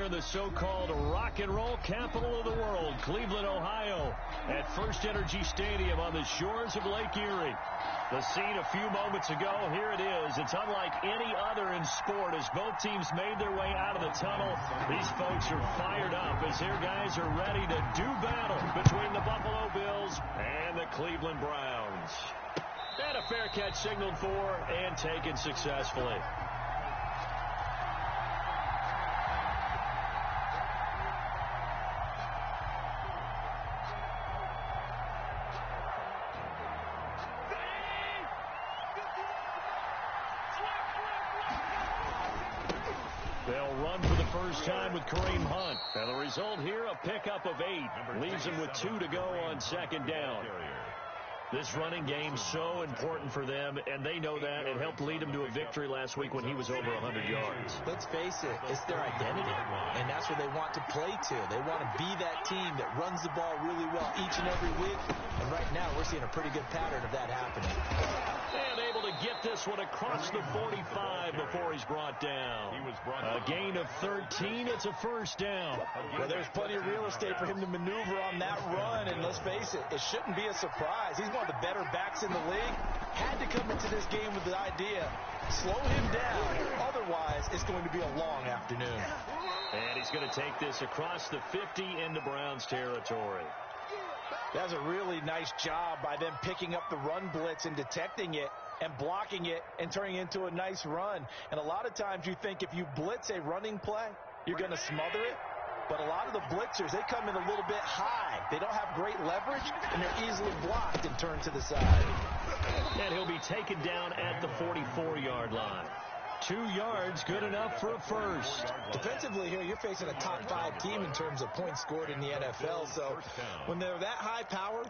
in the so-called rock and roll capital of the world, Cleveland, Ohio, at First Energy Stadium on the shores of Lake Erie. The scene a few moments ago, here it is. It's unlike any other in sport as both teams made their way out of the tunnel. These folks are fired up as their guys are ready to do battle between the Buffalo Bills and the Cleveland Browns. And a fair catch signaled for and taken successfully. They'll run for the first time with Kareem Hunt. And the result here, a pickup of 8. Leaves them with 2 to go on second down. This running game so important for them, and they know that. It helped lead them to a victory last week when he was over 100 yards. Let's face it, it's their identity, and that's what they want to play to. They want to be that team that runs the ball really well each and every week, and right now we're seeing a pretty good pattern of that happening. And able to get this one across the 45 before he's brought down. A gain of 13, it's a first down. Well, there's plenty of real estate for him to maneuver on that run, and let's face it, it shouldn't be a surprise. He's one of the better backs in the league. Had to come into this game with the idea, slow him down. Otherwise, it's going to be a long afternoon. And he's going to take this across the 50 into Browns territory. That's a really nice job by them picking up the run blitz and detecting it and blocking it and turning it into a nice run. And a lot of times you think if you blitz a running play, you're going to smother it. But a lot of the blitzers, they come in a little bit high. They don't have great leverage, and they're easily blocked and turned to the side. And he'll be taken down at the 44-yard line. 2 yards, good enough for a first. Defensively here, you're facing a top-5 team in terms of points scored in the NFL. So when they're that high-powered,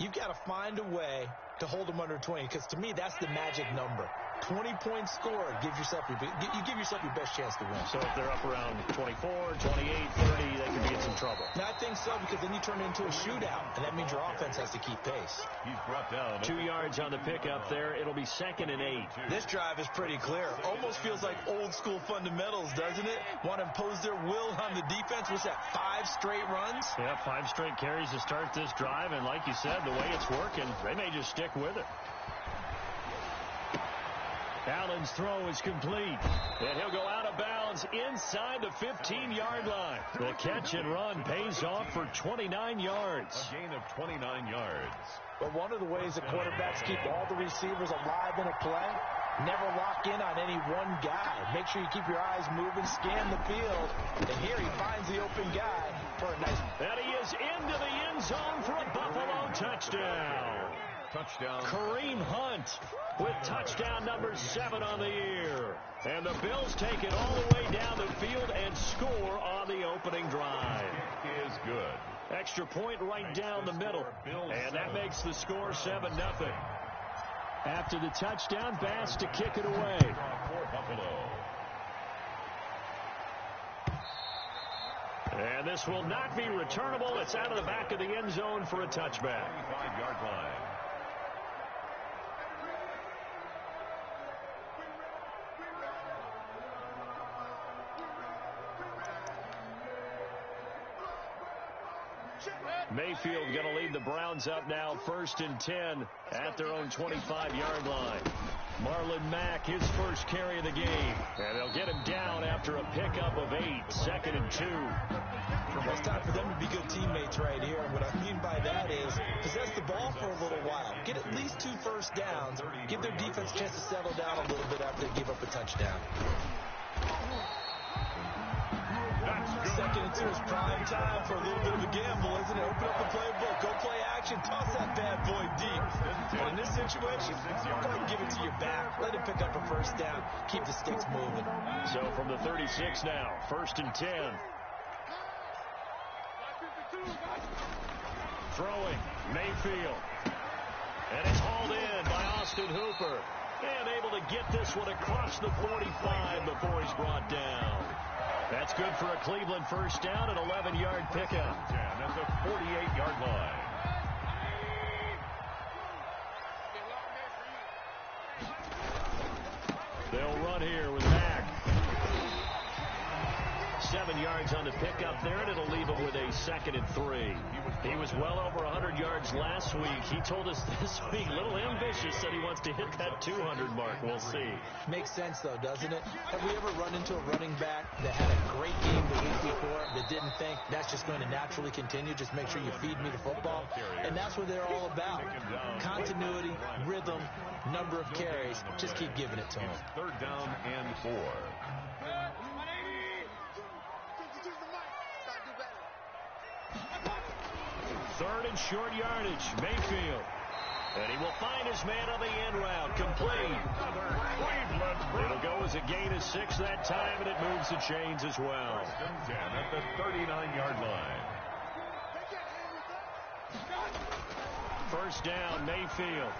you've got to find a way to hold them under 20, because to me, that's the magic number. 20 points scored, you give yourself your best chance to win. So if they're up around 24, 28, 30, they could be in some trouble. Now, I think so, because then you turn it into a shootout, and that means your offense has to keep pace. He's brought down 2 yards on the pickup there. It'll be 2nd and 8. This drive is pretty clear. Almost feels like old school fundamentals, doesn't it? Want to impose their will on the defense. What's that, 5 straight runs? Yeah, 5 straight carries to start this drive, and like you said, the way it's working, they may just stick with it. Allen's throw is complete, and he'll go out of bounds inside the 15-yard line. The catch and run pays off for 29 yards. A gain of 29 yards. But one of the ways the quarterbacks keep all the receivers alive in a play, never lock in on any one guy. Make sure you keep your eyes moving, scan the field, and here he finds the open guy for a nice... And he is into the end zone for a Buffalo touchdown. Touchdown. Kareem Hunt with touchdown number 7 on the year. And the Bills take it all the way down the field and score on the opening drive. It is good. Extra point right down the middle. And that makes the score 7-0. After the touchdown, Bass to kick it away. For Buffalo. And this will not be returnable. It's out of the back of the end zone for a touchback. 25-yard line. Mayfield going to lead the Browns up now, 1st and 10 at their own 25-yard line. Marlon Mack, his first carry of the game. And they'll get him down after a pickup of 8, 2nd and 2. It's time for them to be good teammates right here. What I mean by that is possess the ball for a little while. Get at least 2 first downs. Give their defense a chance to settle down a little bit after they give up a touchdown. 2nd and 2 is prime time for a little bit of a gamble, isn't it? Open up the playbook. Go play action. Toss that bad boy deep. But in this situation, go ahead and give it to your back. Let him pick up a first down. Keep the sticks moving. So from the 36 now, 1st and 10. Throwing, Mayfield. And it's hauled in by Austin Hooper. And able to get this one across the 45 before he's brought down. That's good for a Cleveland first down, an 11-yard pickup. That's a 48-yard line. They'll run here with Mack. 7 yards on the pickup there, and it'll leave him with a 2nd and 3. He was well over 100 yards last week. He told us this week, a little ambitious, said he wants to hit that 200 mark. We'll see. Makes sense, though, doesn't it? Have we ever run into a running back that had a great game the week before that didn't think that's just going to naturally continue? Just make sure you feed me the football. And that's what they're all about. Continuity, rhythm, number of carries. Just keep giving it to him. 3rd down and 4. Third and short yardage. Mayfield. And he will find his man on the end route. Complete. It'll go as a gain of 6 that time, and it moves the chains as well. 10 at the 39-yard line. First down, Mayfield.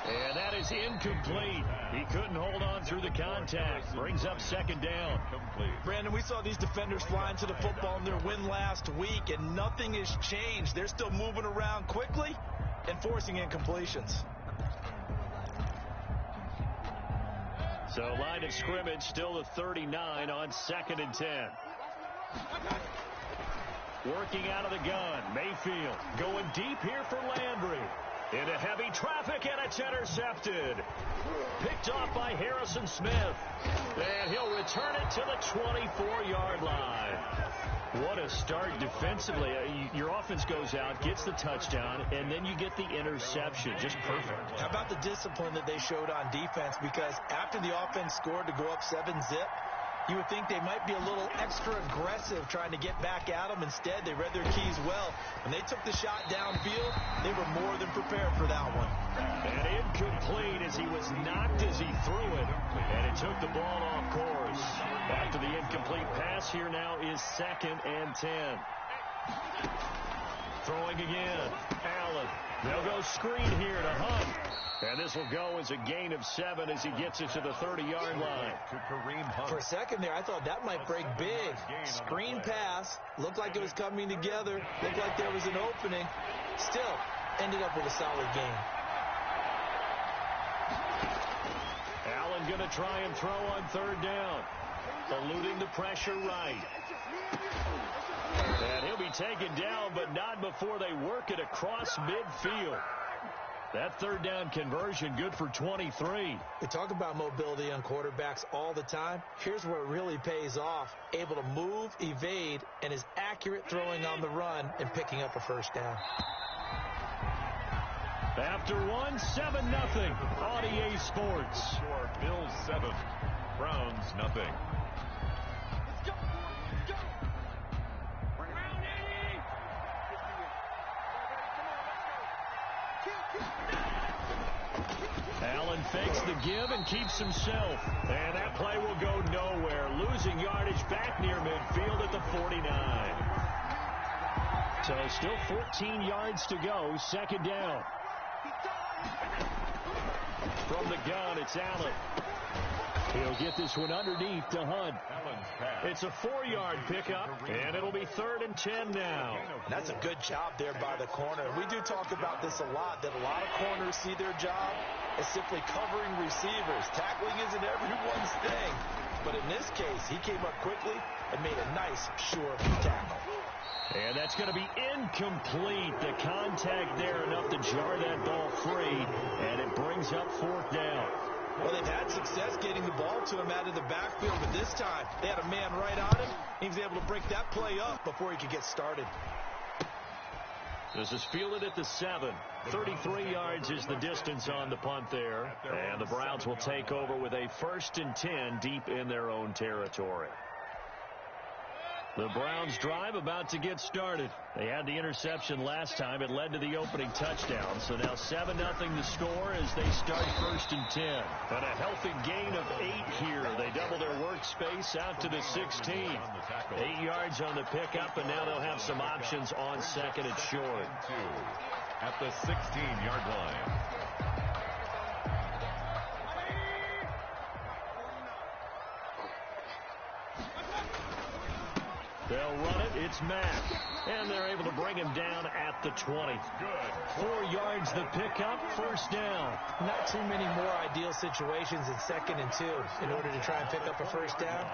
And that is incomplete. He couldn't hold on through the contact. Brings up 2nd down. Brandon, we saw these defenders flying to the football in their win last week, and nothing has changed. They're still moving around quickly and forcing incompletions. So line of scrimmage still the 39 on 2nd and 10. Working out of the gun. Mayfield going deep here for Landry. Into heavy traffic, and it's intercepted. Picked off by Harrison Smith. And he'll return it to the 24-yard line. What a start defensively. Your offense goes out, gets the touchdown, and then you get the interception. Just perfect. How about the discipline that they showed on defense? Because after the offense scored to go up 7-zip, you would think they might be a little extra aggressive trying to get back at them. Instead, they read their keys well. When they took the shot downfield, they were more than prepared for that one. And incomplete as he was knocked as he threw it. And it took the ball off course. After the incomplete pass, here now is 2nd and 10. Throwing again. Allen. They'll go screen here to Hunt. And this will go as a gain of 7 as he gets it to the 30-yard line. For a second there, I thought that might break big. Screen pass. Looked like it was coming together. Looked like there was an opening. Still, ended up with a solid game. Allen going to try and throw on 3rd down. Eluding the pressure right. And he'll be taken down, but not before they work it across midfield. That 3rd down conversion good for 23. We talk about mobility on quarterbacks all the time. Here's where it really pays off. Able to move, evade, and is accurate throwing on the run and picking up a 1st down. After 7-0 on EA Sports. Score Bills 7, Browns nothing. Allen fakes the give and keeps himself. And that play will go nowhere. Losing yardage back near midfield at the 49. So still 14 yards to go. 2nd down. From the gun, it's Allen. He'll get this one underneath to Hunt. It's a 4-yard pickup, and it'll be 3rd and 10 now. And that's a good job there by the corner. We do talk about this a lot, that a lot of corners see their job as simply covering receivers. Tackling isn't everyone's thing. But in this case, he came up quickly and made a nice, sure tackle. And that's going to be incomplete. The contact there enough to jar that ball free, and it brings up 4th down. Well, they've had success getting the ball to him out of the backfield, but this time they had a man right on him. He was able to break that play up before he could get started. This is fielded at the 7. 33 yards is the distance on the punt there. And the Browns will take over with a 1st and 10 deep in their own territory. The Browns drive about to get started. They had the interception last time. It led to the opening touchdown. So now 7-0 the score as they start 1st and 10. And a healthy gain of 8 here. They double their workspace out to the 16. 8 yards on the pickup, and now they'll have some options on 2nd and short. At the 16-yard line. They'll run it. It's Mack. And they're able to bring him down at the 20. Good. 4 yards the pickup. 1st down. Not too many more ideal situations in 2nd and 2 in order to try and pick up a 1st down.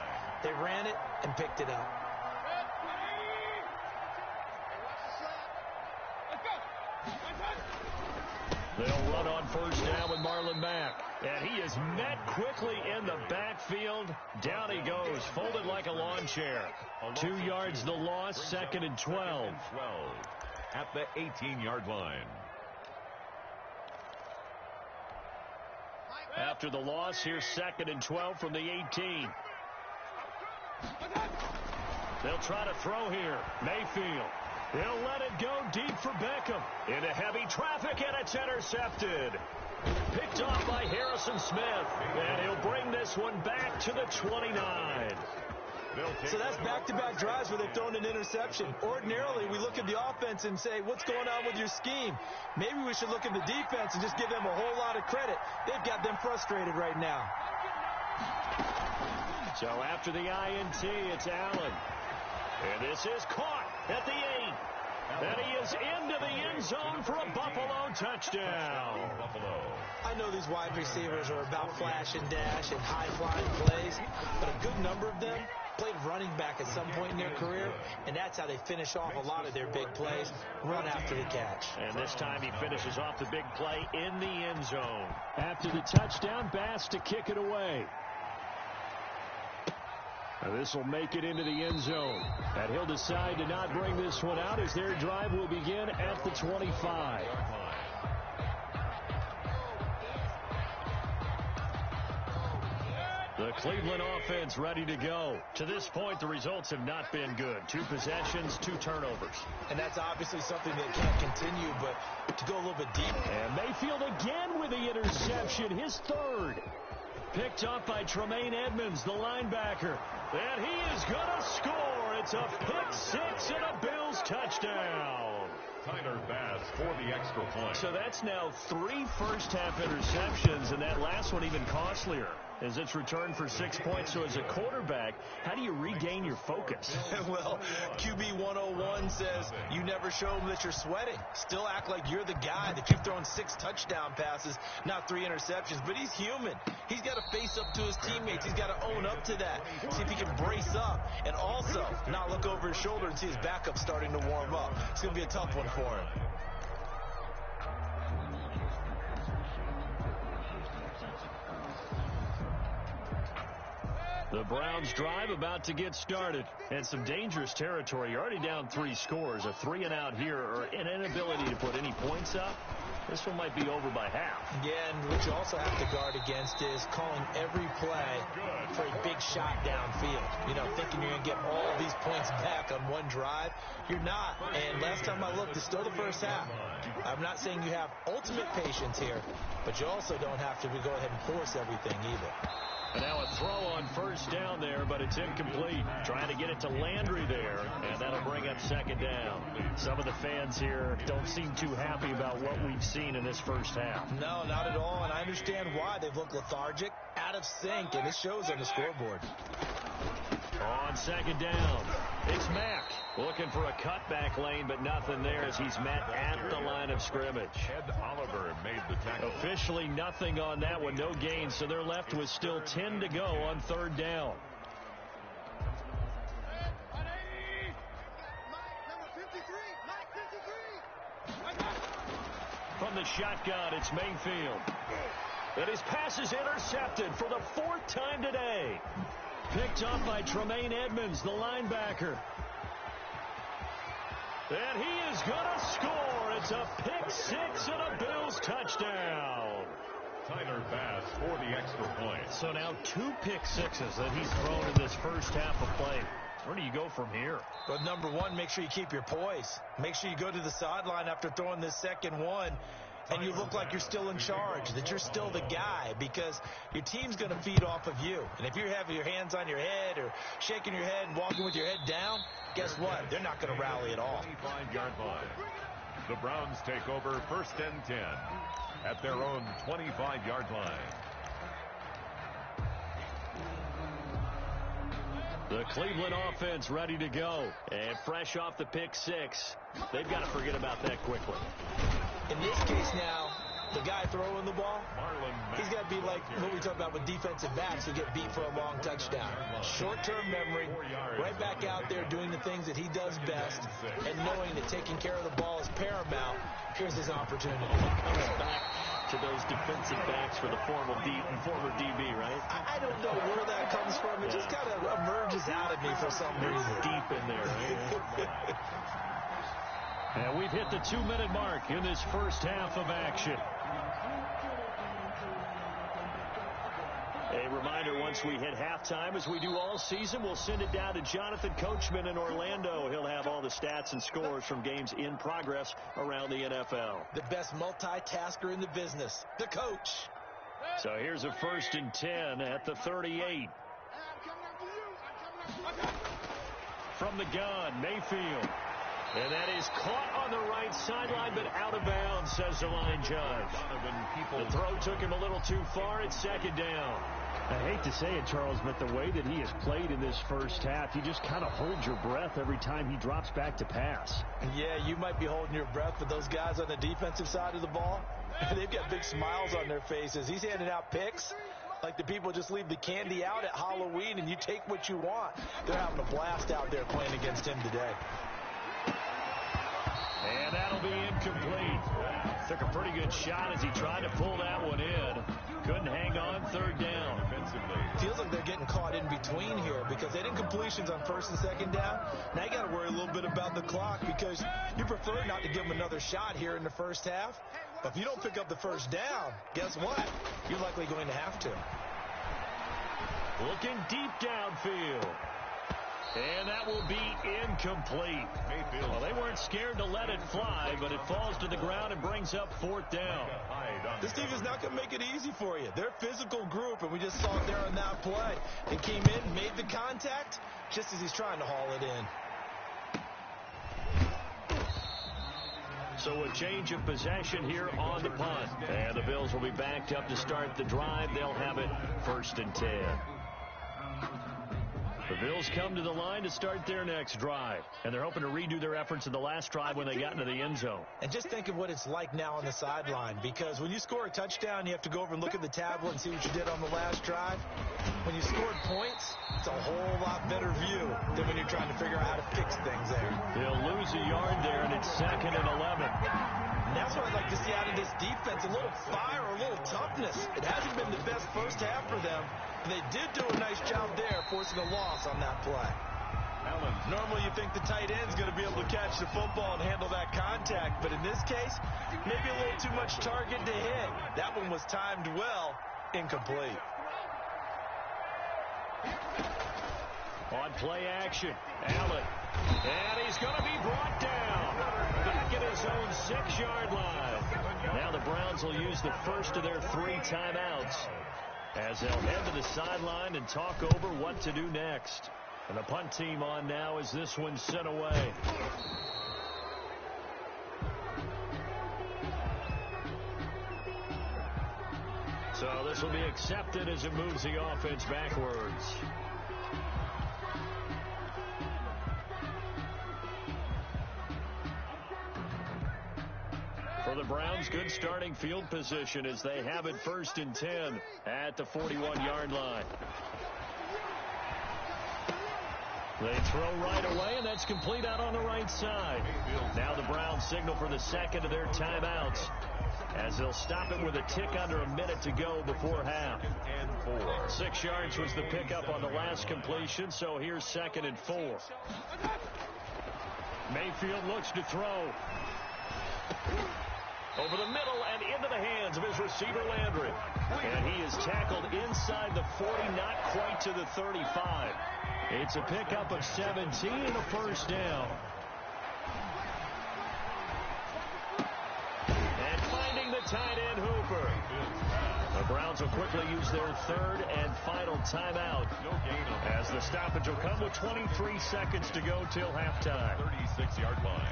They ran it and picked it up. They'll run on first down with Marlon Mack. And he is met quickly in the backfield. Down he goes, folded like a lawn chair. 2 yards the loss, 2nd and 12. At the 18-yard line. After the loss, here's 2nd and 12 from the 18. They'll try to throw here. Mayfield. He'll let it go deep for Beckham. Into heavy traffic, and it's intercepted. Picked off by Harrison Smith. And he'll bring this one back to the 29. So that's back-to-back drives where they've thrown an interception. Ordinarily, we look at the offense and say, what's going on with your scheme? Maybe we should look at the defense and just give them a whole lot of credit. They've got them frustrated right now. So after the INT, it's Allen. And this is caught at the 8. And he is into the end zone for a Buffalo touchdown. I know these wide receivers are about flash and dash and high-flying plays, but a good number of them played running back at some point in their career, and that's how they finish off a lot of their big plays, run after the catch. And this time he finishes off the big play in the end zone. After the touchdown, Bass to kick it away. Now this will make it into the end zone. And he'll decide to not bring this one out as their drive will begin at the 25. The Cleveland offense ready to go. To this point, the results have not been good. 2 possessions, 2 turnovers. And that's obviously something that can't continue, but to go a little bit deeper. And Mayfield again with the interception, his 3rd. Picked up by Tremaine Edmonds, the linebacker. And he is going to score. It's a pick 6 and a Bills touchdown. Tyler Bass for the extra point. So that's now 3 first-half interceptions, and that last one even costlier as it's returned for 6 points. So as a quarterback, how do you regain your focus? Well, QB 101 says you never show them that you're sweating. Still act like you're the guy, that you've thrown 6 touchdown passes, not 3 interceptions. But he's human. He's got to face up to his teammates. He's got to own up to that. See if he can brace up and also not look over his shoulder and see his backup starting to warm up. It's going to be a tough one for him. The Browns drive about to get started. And some dangerous territory. You're already down 3 scores. A 3 and out here, or an inability to put any points up. This one might be over by half. Yeah, and what you also have to guard against is calling every play for a big shot downfield. You know, thinking you're going to get all these points back on one drive. You're not. And last time I looked, it's still the first half. I'm not saying you have ultimate patience here, but you also don't have to go ahead and force everything either. And now a throw on first down there, but it's incomplete. Trying to get it to Landry there, and that'll bring up 2nd down. Some of the fans here don't seem too happy about what we've seen in this first half. No, not at all, and I understand why. They've looked lethargic, out of sync, and it shows on the scoreboard. On 2nd down, it's Mack looking for a cutback lane, but nothing there as he's met at the line of scrimmage. Ed Oliver made the tackle. Officially nothing on that one, no gain, so they're left with still 10 to go on 3rd down. From the shotgun, it's Mayfield. And his pass is intercepted for the 4th time today. Picked up by Tremaine Edmonds, the linebacker. And he is going to score. It's a pick 6 and a Bills touchdown. Tyler Bass for the extra point. So now 2 pick 6s that he's thrown in this first half of play. Where do you go from here? But number one, make sure you keep your poise. Make sure you go to the sideline after throwing this second one, and you look like you're still in charge, that you're still the guy, because your team's going to feed off of you. And if you're having your hands on your head or shaking your head and walking with your head down, guess what? They're not going to rally at all. 25-yard line. The Browns take over 1st and 10 at their own 25-yard line. The Cleveland offense ready to go. And fresh off the pick 6. They've got to forget about that quickly. In this case now, the guy throwing the ball, he's got to be like what we talk about with defensive backs who get beat for a long touchdown. Short-term memory, right back out there doing the things that he does best, and knowing that taking care of the ball is paramount. Here's his opportunity. Comes back to those defensive backs for the former DB, right? I don't know where that comes from. It just kind of emerges out of me for some reason. Deep in there, right? And we've hit the 2-minute mark in this first half of action. A reminder, once we hit halftime, as we do all season, we'll send it down to Jonathan Coachman in Orlando. He'll have all the stats and scores from games in progress around the NFL. The best multitasker in the business, the coach. So here's a 1st and 10 at the 38. From the gun, Mayfield. And that is caught on the right sideline, but out of bounds, says the line judge. The throw took him a little too far. It's 2nd down. I hate to say it, Charles, but the way that he has played in this first half, you just kind of hold your breath every time he drops back to pass. Yeah, you might be holding your breath, but those guys on the defensive side of the ball, they've got big smiles on their faces. He's handing out picks like the people just leave the candy out at Halloween and you take what you want. They're having a blast out there playing against him today. And that'll be incomplete. Took a pretty good shot as he tried to pull that one in. Couldn't hang on. 3rd down. Feels like they're getting caught in between here because they didn't completions on 1st and 2nd down. Now you got to worry a little bit about the clock because you prefer not to give them another shot here in the first half. But if you don't pick up the 1st down, guess what? You're likely going to have to. Looking deep downfield. And that will be incomplete. Well, they weren't scared to let it fly, but it falls to the ground and brings up 4th down. This team is not going to make it easy for you. They're a physical group, and we just saw it there on that play. They came in, made the contact, just as he's trying to haul it in. So a change of possession here on the punt. And the Bills will be backed up to start the drive. They'll have it 1st and 10. The Bills come to the line to start their next drive. And they're hoping to redo their efforts in the last drive when they got into the end zone. And just think of what it's like now on the sideline. Because when you score a touchdown, you have to go over and look at the tablet and see what you did on the last drive. When you scored points, it's a whole lot better view than when you're trying to figure out how to fix things there. He'll lose a yard there, and it's 2nd and 11. And that's what I'd like to see out of this defense, a little fire, a little toughness. It hasn't been the best first half for them. They did do a nice job there, forcing a loss on that play. Normally you think the tight end's going to be able to catch the football and handle that contact, but in this case, maybe a little too much target to hit. That one was timed well, incomplete. On play action, Allen. And he's going to be brought down. Back at his own 6-yard line. Now the Browns will use the first of their 3 timeouts as they'll head to the sideline and talk over what to do next. And the punt team on now as this one's sent away. So this will be accepted as it moves the offense backwards. For the Browns, good starting field position as they have it 1st and 10 at the 41-yard line. They throw right away, and that's complete out on the right side. Now the Browns signal for the 2nd of their timeouts as they'll stop it with a tick under a minute to go before half. 6 yards was the pickup on the last completion, so here's 2nd and 4. Mayfield looks to throw. Over the middle and into the hands of his receiver, Landry. And he is tackled inside the 40, not quite to the 35. It's a pickup of 17 and a 1st down. And finding the tight end, Hooper. The Browns will quickly use their 3rd and final timeout as the stoppage will come with 23 seconds to go till halftime. 36-yard line.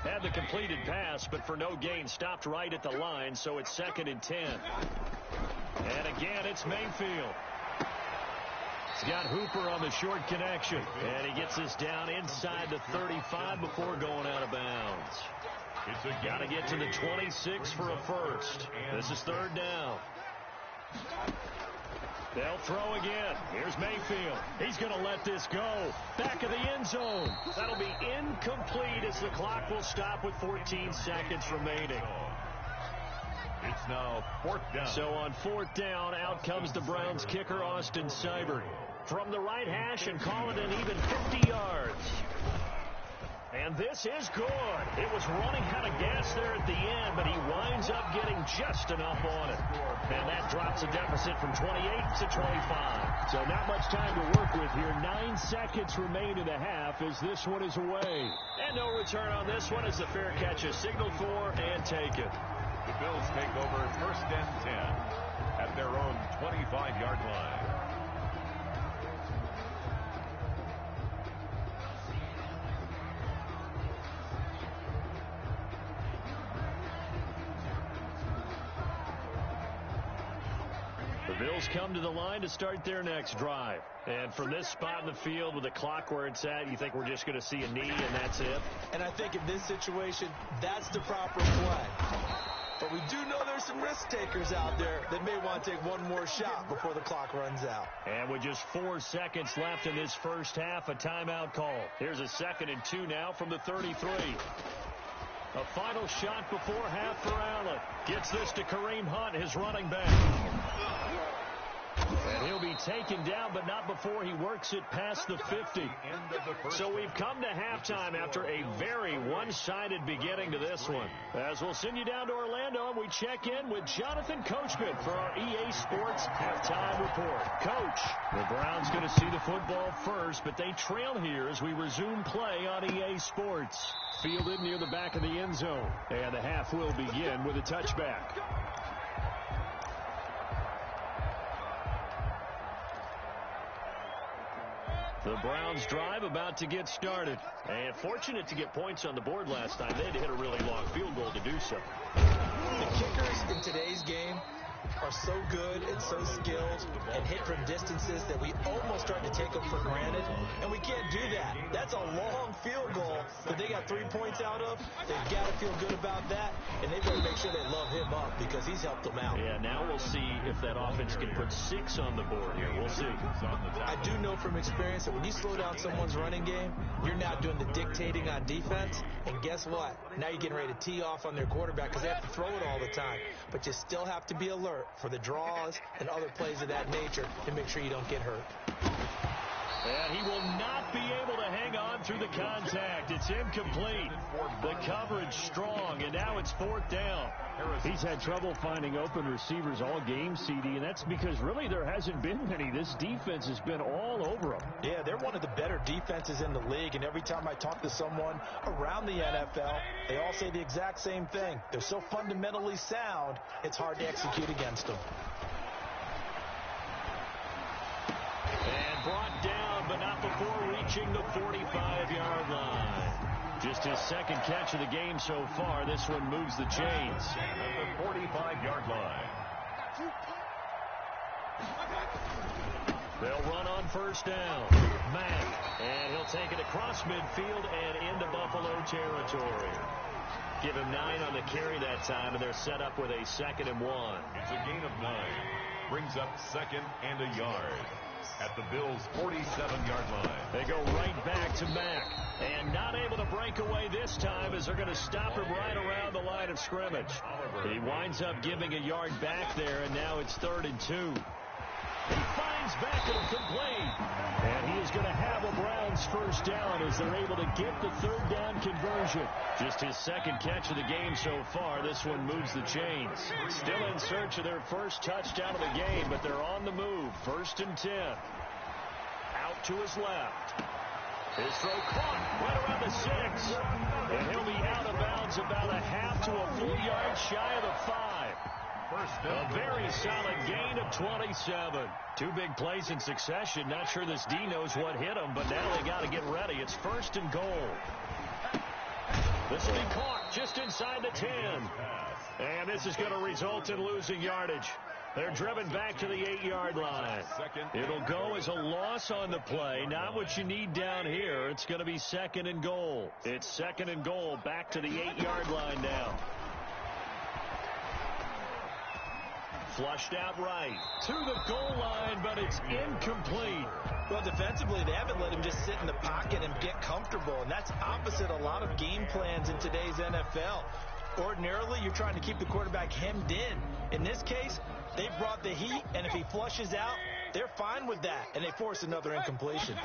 Had the completed pass, but for no gain, stopped right at the line, so it's 2nd and 10. And again, it's Mayfield. He's got Hooper on the short connection. And he gets this down inside the 35 before going out of bounds. Got to get to the 26 for a first. This is third down. They'll throw again. Here's Mayfield. He's going to let this go. Back of the end zone. That'll be incomplete as the clock will stop with 14 seconds remaining. It's now fourth down. So on fourth down, out comes the Browns kicker, Austin Seibert. From the right hash and call it an even 50 yards. And this is good. It was running out of gas there at the end, but he winds up getting just enough on it. And that drops the deficit from 28 to 25. So not much time to work with here. 9 seconds remain in the half as this one is away. And no return on this one as the fair catch is signaled for and taken. The Bills take over first and 10 at their own 25-yard line. The Bills come to the line to start their next drive. And from this spot in the field with the clock where it's at, you think we're just going to see a knee and that's it? And I think in this situation, that's the proper play. But we do know there's some risk takers out there that may want to take one more shot before the clock runs out. And with just 4 seconds left in this first half, a timeout call. Here's a 2nd and 2 now from the 33. A final shot before half for Allen. Gets this to Kareem Hunt, his running back. And he'll be taken down, but not before he works it past the 50. So we've come to halftime after a very one-sided beginning to this one. As we'll send you down to Orlando, and we check in with Jonathan Coachman for our EA Sports Halftime Report. Coach, the Browns going to see the football first, but they trail here as we resume play on EA Sports. Fielded near the back of the end zone. And the half will begin with a touchback. The Browns drive about to get started. And fortunate to get points on the board last time. They had to hit a really long field goal to do so. The kickers in today's game are so good and so skilled and hit from distances that we almost start to take them for granted, and we can't do that. That's a long field goal that they got 3 points out of. They've got to feel good about that, and they better make sure they love him up because he's helped them out. Yeah, now we'll see if that offense can put 6 on the board here. We'll see. I do know from experience that when you slow down someone's running game, you're now doing the dictating on defense, and guess what? Now you're getting ready to tee off on their quarterback because they have to throw it all the time, but you still have to be alert for the draws and other plays of that nature to make sure you don't get hurt. And he will not be able to hang on through the contact. It's incomplete. The coverage strong, and now it's fourth down. He's had trouble finding open receivers all game, CD, and that's because really there hasn't been many. This defense has been all over him. Yeah, they're one of the better defenses in the league, and every time I talk to someone around the NFL, they all say the exact same thing. They're so fundamentally sound, it's hard to execute against them. And brought down, but not before reaching the 45-yard line. Just his second catch of the game so far. This one moves the chains. At the 45-yard line. They'll run on first down. Mack, and he'll take it across midfield and into Buffalo territory. Give him 9 on the carry that time, and they're set up with a 2nd and 1. It's a gain of 9. Brings up 2nd and a yard at the Bills' 47-yard line. They go right back to Mack. And not able to break away this time as they're going to stop him right around the line of scrimmage. He winds up giving a yard back there, and now it's 3rd and 2. He finds Beckham complete. And he is going to have a Browns first down as they're able to get the 3rd down conversion. Just his second catch of the game so far. This one moves the chains. Still in search of their first touchdown of the game, but they're on the move. 1st and 10. Out to his left. His throw caught right around the 6. And he'll be out of bounds about a half to a full yard shy of the 5. A very solid gain of 27. 2 big plays in succession. Not sure this D knows what hit him, but now they got to get ready. It's 1st and goal. This will be caught just inside the 10. And this is going to result in losing yardage. They're driven back to the 8-yard line. It'll go as a loss on the play. Not what you need down here. It's going to be second and goal. It's second and goal back to the 8-yard line now. Flushed out right to the goal line, but it's incomplete. Well, defensively, they haven't let him just sit in the pocket and get comfortable, and that's opposite a lot of game plans in today's NFL. Ordinarily, you're trying to keep the quarterback hemmed in. In this case, they brought the heat, and if he flushes out, they're fine with that, and they force another incompletion.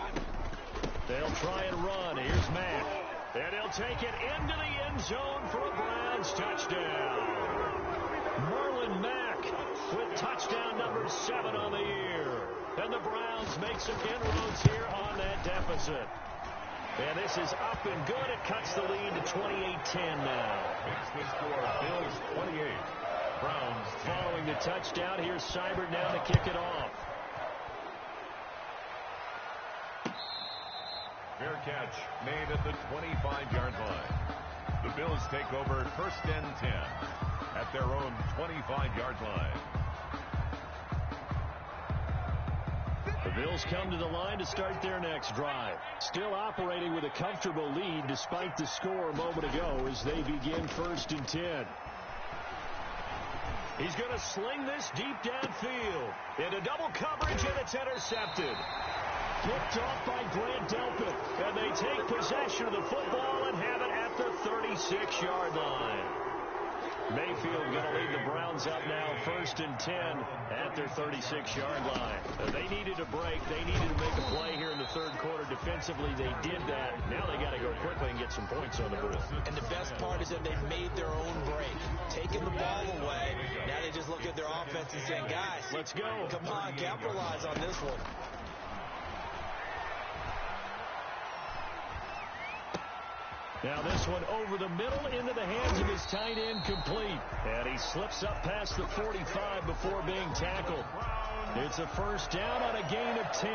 They'll try and run. Here's Mack, and he'll take it into the end zone for a Browns touchdown. Marlon Mack with touchdown number 7 on the year. And the Browns make some inroads here on that deficit. And this is up and good. It cuts the lead to 28-10 now. Makes the score Bills 28. Browns following the touchdown. Here's Seibert now to kick it off. Fair catch made at the 25-yard line. The Bills take over first and 10 at their own 25-yard line. The Bills come to the line to start their next drive. Still operating with a comfortable lead despite the score a moment ago as they begin first and 10. He's going to sling this deep downfield into double coverage, and it's intercepted. Picked off by Grant Delpit, and they take possession of the football and have it at the 36-yard line. Mayfield going to lead the Browns up now first and 10 at their 36-yard line. They needed a break. They needed to make a play here in the third quarter. Defensively, they did that. Now they got to go quickly and get some points on the board. And the best part is that they made their own break, taking the ball away. Now they just look at their offense and saying, guys, let's go. Come on, capitalize on this one. Now this one over the middle into the hands of his tight end, complete. And he slips up past the 45 before being tackled. It's a first down on a gain of 10.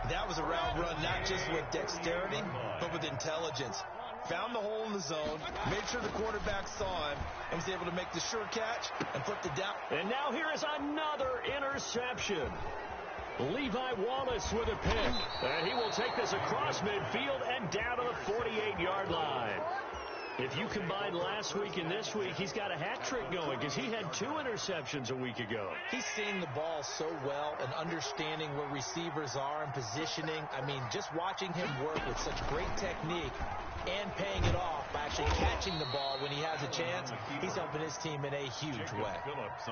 That was a route run, not just with dexterity, but with intelligence. Found the hole in the zone, made sure the quarterback saw him, and was able to make the sure catch and put the down. And now here is another interception. Levi Wallace with a pick. And he will take this across midfield and down to the 48-yard line. If you combine last week and this week, he's got a hat trick going because he had 2 interceptions a week ago. He's seeing the ball so well and understanding where receivers are and positioning. I mean, just watching him work with such great technique and paying it off by actually catching the ball when he has a chance, he's helping his team in a huge way.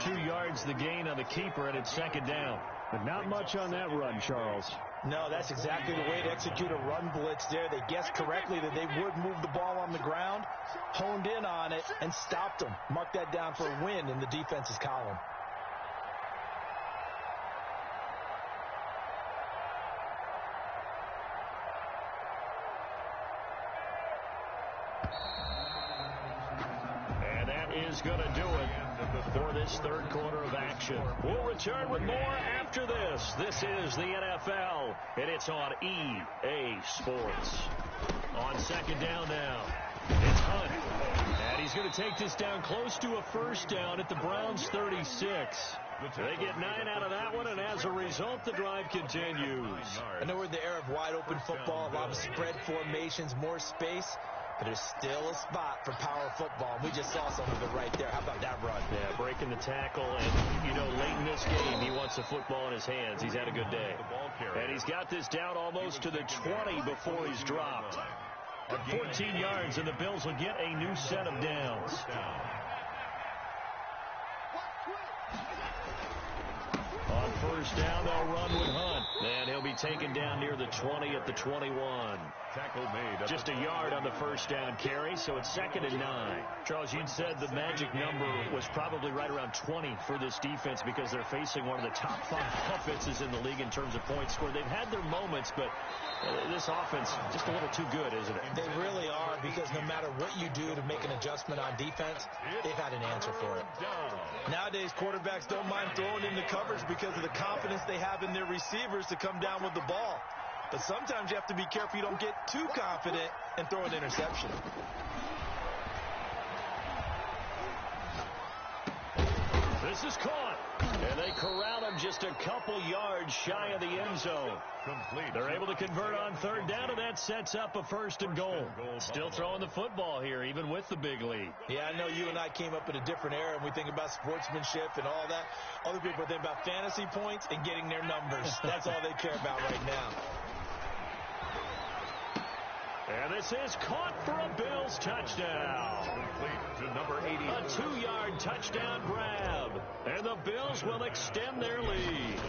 2 yards the gain on the keeper, and it's second down. But not much on that run, Charles. No, that's exactly the way to execute a run blitz there. They guessed correctly that they would move the ball on the ground, honed in on it, and stopped them. Mark that down for a win in the defense's column. And that is going to do it for this third quarter of action. We'll return with more after this. This is the NFL, and it's on EA Sports. On second down now, it's Hunt. And he's going to take this down close to a first down at the Browns' 36. They get 9 out of that one, and as a result, the drive continues. I know we're in the era of wide-open football, a lot of spread formations, more space. But there's still a spot for power football. We just saw some of it right there. How about that run? Yeah, breaking the tackle. And, you know, late in this game, he wants the football in his hands. He's had a good day. And he's got this down almost to the 20 before he's dropped. At 14 yards, and the Bills will get a new set of downs. On first down, they'll run with Hunt. And he'll be taken down near the 20 at the 21. Tackle made. Just a yard on the first down carry, so it's second and 9. Charles, you'd said the magic number was probably right around 20 for this defense because they're facing one of the top 5 offenses in the league in terms of points scored. They've had their moments, but this offense just a little too good, isn't it? They really are, because no matter what you do to make an adjustment on defense, they've had an answer for it. Nowadays, quarterbacks don't mind throwing into coverage because of the confidence they have in their receivers to come down with the ball. But sometimes you have to be careful you don't get too confident and throw an interception. This is caught. And they corral him just a couple yards shy of the end zone. They're able to convert on third down, and that sets up a first and goal. Still throwing the football here, even with the big lead. Yeah, I know you and I came up in a different era, and we think about sportsmanship and all that. Other people think about fantasy points and getting their numbers. That's all they care about right now. And this is caught for a Bills touchdown. To number 80. A 2-yard touchdown grab. And the Bills will extend their lead.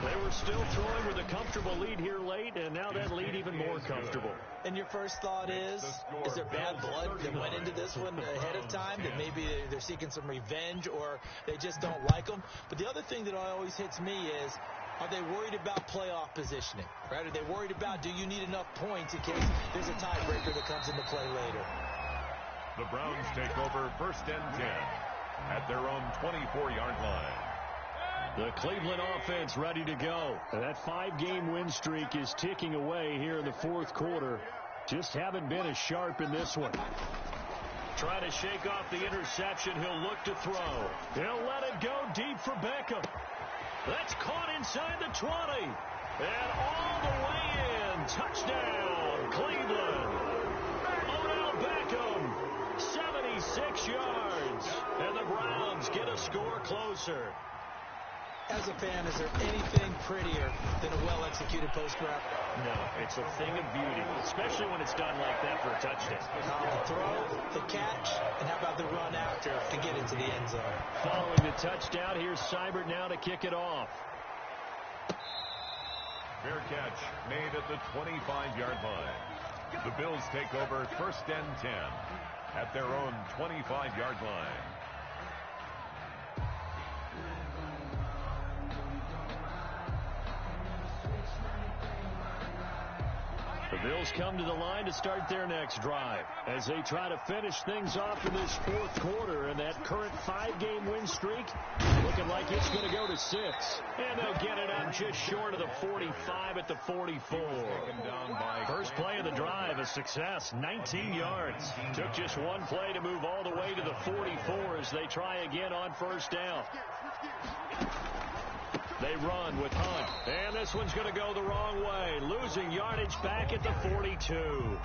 They were still throwing with a comfortable lead here late, and now that lead even more comfortable. And your first thought is there bad blood that went into this one ahead of time, that maybe they're seeking some revenge or they just don't like them? But the other thing that always hits me is, are they worried about playoff positioning? Right? Are they worried about, do you need enough points in case there's a tiebreaker that comes into play later? The Browns take over first and 10 at their own 24-yard line. The Cleveland offense ready to go. That 5-game win streak is ticking away here in the fourth quarter. Just haven't been as sharp in this one. Trying to shake off the interception. He'll look to throw. He'll let it go deep for Beckham. That's caught inside the 20. And all the way in. Touchdown, Cleveland. Odell Beckham, 76 yards. And the Browns get a score closer. As a fan, is there anything prettier than a well-executed post-route? No, it's a thing of beauty, especially when it's done like that for a touchdown. The throw, the catch, and how about the run after to get into the end zone? Following the touchdown, here's Seibert now to kick it off. Fair catch made at the 25-yard line. The Bills take over first and 10 at their own 25-yard line. The Bills come to the line to start their next drive as they try to finish things off in this fourth quarter. And that current 5-game win streak looking like it's going to go to 6. And they'll get it up just short of the 45 at the 44. First play of the drive, a success, 19 yards. Took just one play to move all the way to the 44 as they try again on first down. They run with Hunt, and this one's going to go the wrong way, losing yardage back at the 42.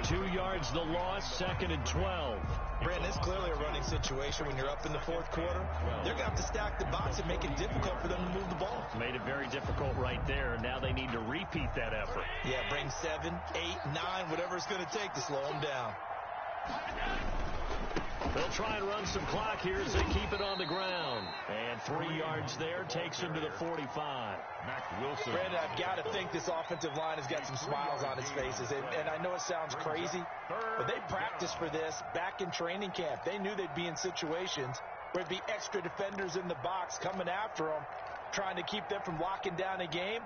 2 yards the loss, second and 12. Brandon, it's clearly a running situation when you're up in the fourth quarter. They're going to have to stack the box and make it difficult for them to move the ball. Made it very difficult right there. Now they need to repeat that effort. Yeah, bring 7, 8, 9, whatever it's going to take to slow them down. They'll try and run some clock here as they keep it on the ground. And 3 yards there takes them to the 45. Mac Wilson. Brandon, I've got to think this offensive line has got some smiles on its faces. And I know it sounds crazy, but they practiced for this back in training camp. They knew they'd be in situations where there'd be extra defenders in the box coming after them, trying to keep them from locking down a game.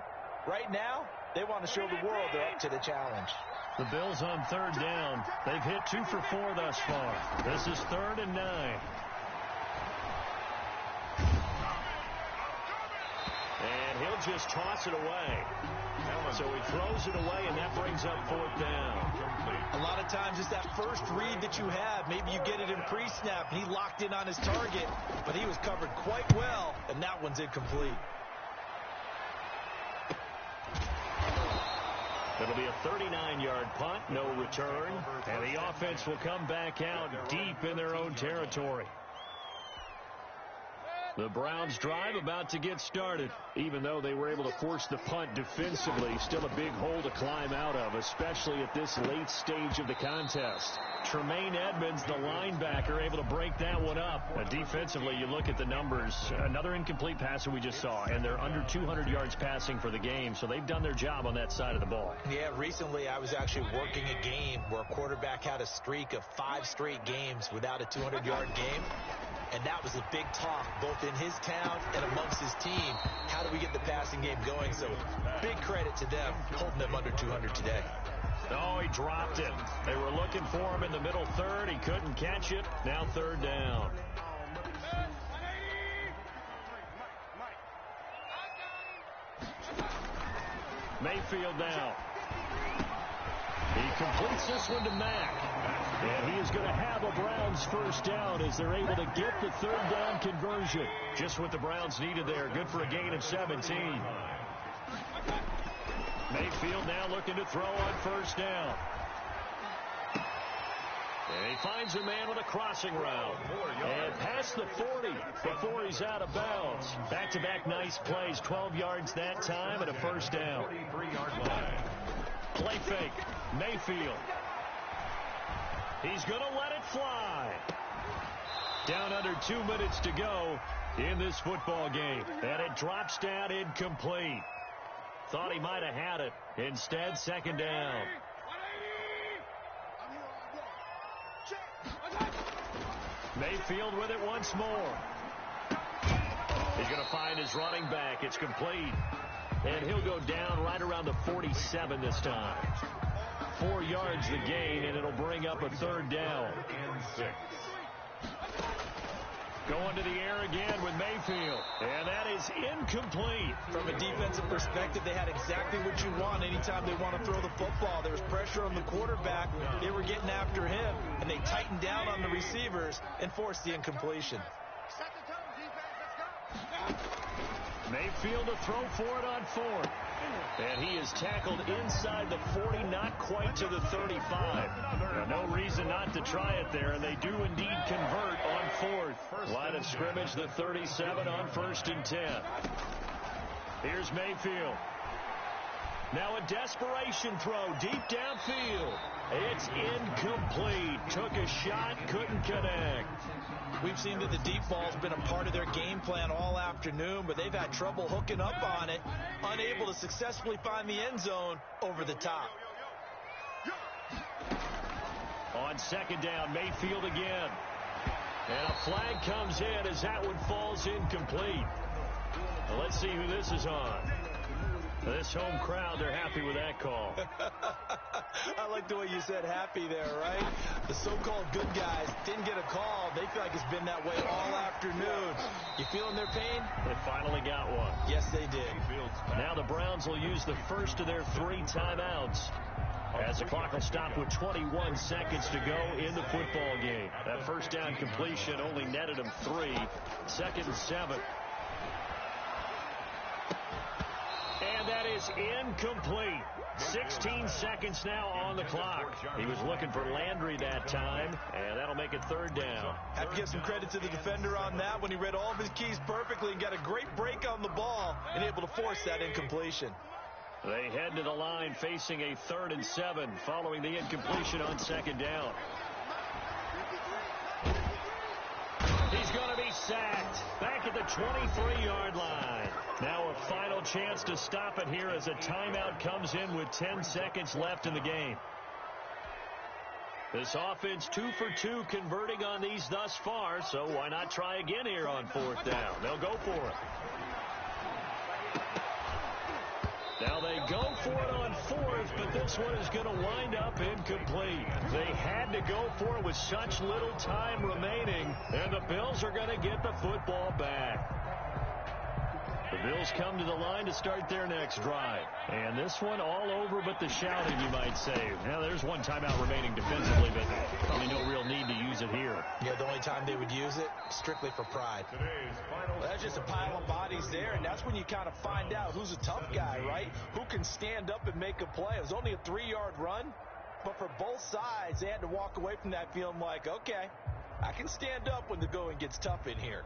Right now, they want to show the world they're up to the challenge. The Bills on third down. They've hit 2 for 4 thus far. This is 3rd and 9. And he'll just toss it away. So he throws it away, and that brings up 4th down. A lot of times it's that first read that you have. Maybe you get it in pre-snap, and he locked in on his target, but he was covered quite well, and that one's incomplete. It'll be a 39-yard punt, no return, and the offense will come back out deep in their own territory. The Browns drive about to get started. Even though they were able to force the punt defensively, still a big hole to climb out of, especially at this late stage of the contest. Tremaine Edmonds, the linebacker, able to break that one up. Defensively, you look at the numbers. Another incomplete passer we just saw, and they're under 200 yards passing for the game, so they've done their job on that side of the ball. Yeah, recently I was actually working a game where a quarterback had a streak of 5 straight games without a 200-yard game. And that was a big talk, both in his town and amongst his team. How do we get the passing game going? So big credit to them, holding them under 200 today. Oh, he dropped it. They were looking for him in the middle third. He couldn't catch it. Now 3rd down. Mayfield now. He completes this one to Mack. And he is going to have a Browns first down as they're able to get the third down conversion. Just what the Browns needed there. Good for a gain of 17. Mayfield now looking to throw on first down. And he finds a man with a crossing route. And past the 40 before he's out of bounds. Back-to-back nice plays. 12 yards that time and a first down. 43-yard line. Play fake. Mayfield. He's going to let it fly. Down under 2 minutes to go in this football game. And it drops down incomplete. Thought he might have had it. Instead, second down. Mayfield with it once more. He's going to find his running back. It's complete. And he'll go down right around the 47 this time. 4 yards the gain, and it'll bring up a third down. And 6. Going to the air again with Mayfield. And that is incomplete. From a defensive perspective, they had exactly what you want anytime they want to throw the football. There was pressure on the quarterback. They were getting after him, and they tightened down on the receivers and forced the incompletion. Mayfield to throw for it on fourth. And he is tackled inside the 40, not quite to the 35. Now, no reason not to try it there, and they do indeed convert on fourth. Line of scrimmage, the 37 on 1st and 10. Here's Mayfield. Now a desperation throw deep downfield. It's incomplete. Took a shot, couldn't connect. We've seen that the deep ball's been a part of their game plan all afternoon, but they've had trouble hooking up on it, unable to successfully find the end zone over the top. On second down, Mayfield again. And a flag comes in as that one falls incomplete. Well, let's see who this is on. This home crowd, they're happy with that call. I like the way you said happy there, right? The so-called good guys didn't get a call. They feel like it's been that way all afternoon. You feeling their pain? They finally got one. Yes, they did. Now the Browns will use the first of their 3 timeouts as the clock will stop with 21 seconds to go in the football game. That first down completion only netted them 3. 2nd and 7. And that is incomplete. 16 seconds now on the clock. He was looking for Landry that time, and that'll make it third down. Have to give some credit to the defender on that when he read all of his keys perfectly and got a great break on the ball and able to force that incompletion. They head to the line facing a 3rd and 7 following the incompletion on second down. He's going to be sacked back at the 23-yard line. Now a final chance to stop it here as a timeout comes in with 10 seconds left in the game. This offense 2 for 2 converting on these thus far, so why not try again here on 4th down? They'll go for it. Now they go for it on 4th, but this one is going to wind up incomplete. They had to go for it with such little time remaining, and the Bills are going to get the football back. The Bills come to the line to start their next drive. And this one all over but the shouting, you might say. Now, there's one timeout remaining defensively, but probably no real need to use it here. Yeah, the only time they would use it, strictly for pride. Well, that's just a pile of bodies there, and that's when you kind of find out who's a tough guy, right? Who can stand up and make a play. It was only a 3-yard run, but for both sides, they had to walk away from that feeling like, okay, I can stand up when the going gets tough in here.